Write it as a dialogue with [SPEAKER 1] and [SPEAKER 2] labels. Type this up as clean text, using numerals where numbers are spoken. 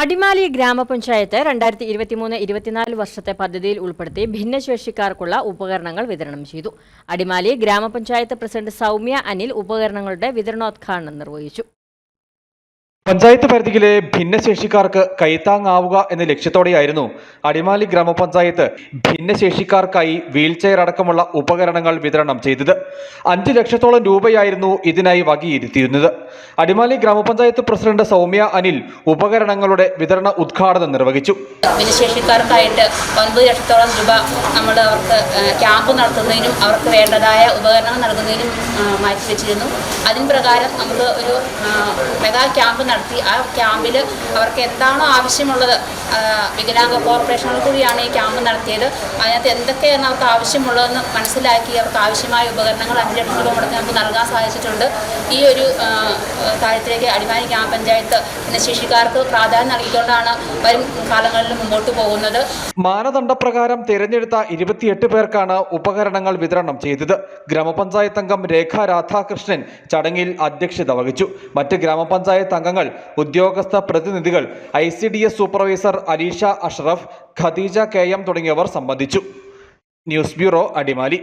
[SPEAKER 1] അടിമാലി ഗ്രാമപഞ്ചായത്ത് 2023-24 വർഷത്തെ പദ്ധതിയിൽ ഉൾപ്പെടുത്തി ഭിന്നശേഷിക്കാർക്കുള്ള ഉപകരണങ്ങൾ വിതരണം ചെയ്തു. അടിമാലി ഗ്രാമപഞ്ചായത്ത് പ്രസിഡന്റ് സൗമ്യ അനിൽ ഉപകരണങ്ങളുടെ വിതരണോദ്ഘാടനം നിർവഹിച്ചു.
[SPEAKER 2] പഞ്ചായത്ത് പരിധിയിലെ ഭിന്നശേഷിക്കാർക്ക് കൈത്താങ്ങാവുക എന്ന ലക്ഷ്യത്തോടെയായിരുന്നു അടിമാലി ഗ്രാമപഞ്ചായത്ത് ഭിന്നശേഷിക്കാർക്കായി വീൽചെയർ അടക്കമുള്ള ഉപകരണങ്ങൾ വിതരണം ചെയ്തത്. 5 ലക്ഷത്തോളം രൂപയായിരുന്നു ഇതിനായി വകയിരുത്തിയിരുന്നത്. അടിമാലി ഗ്രാമപഞ്ചായത്ത് പ്രസിഡന്റ് സൗമ്യ അനിൽ ഉപകരണങ്ങളുടെ വിതരണ ഉദ്ഘാടനം നിർവഹിച്ചു.
[SPEAKER 3] ഭിന്നശേഷിക്കാർക്കായിട്ട് 9 ലക്ഷത്തോളം രൂപ നമ്മൾ അവർക്ക് ക്യാമ്പ് നടത്തുന്നതിനും അവർക്ക് വേണ്ടതായ ഉപകരണങ്ങൾ നൽകുന്നതിനും മാറ്റിവെച്ചിരുന്നു. അതിന് പ്രകാരം നമ്മൾ ഒരു മെഗാ ക്യാമ്പ് നടത്തി ആ ക്യാമ്പിൽ അവർക്ക് എന്താണോ ആവശ്യമുള്ളത്, വികലാംഗ കോർപ്പറേഷനോട് കൂടിയാണ് ഈ ക്യാമ്പ് നടത്തിയത്. അതിനകത്ത് എന്തൊക്കെയാണ് അവർക്ക് ആവശ്യമുള്ളതെന്ന് മനസ്സിലാക്കി അവർക്ക് ആവശ്യമായ ഉപകരണങ്ങൾ 5 ലക്ഷം രൂപ മുടക്കി നമുക്ക് നൽകാൻ സാധിച്ചിട്ടുണ്ട്. ഈ ഒരു കാര്യത്തിലേക്ക് അടിമാലി ഗ്രാമപഞ്ചായത്ത് ഭിന്നശേഷിക്കാർക്ക് പ്രാധാന്യം നൽകിക്കൊണ്ടാണ് വരും കാലങ്ങളിൽ മുമ്പോട്ട് പോകുന്നത്.
[SPEAKER 2] മാനദണ്ഡപ്രകാരം തിരഞ്ഞെടുത്ത 28 പേർക്കാണ് ഉപകരണങ്ങൾ വിതരണം ചെയ്തത്. ഗ്രാമപഞ്ചായത്ത് അംഗം രേഖ രാധാകൃഷ്ണൻ ചടങ്ങിൽ അധ്യക്ഷത വഹിച്ചു. മറ്റ് ഗ്രാമപഞ്ചായത്ത് അംഗങ്ങൾ, ഉദ്യോഗസ്ഥ പ്രതിനിധികൾ, ICDS supervisor Alisha Ashraf, Khadija KM തുടങ്ങിയവർ സംബന്ധിച്ചു. News bureau, Adimali.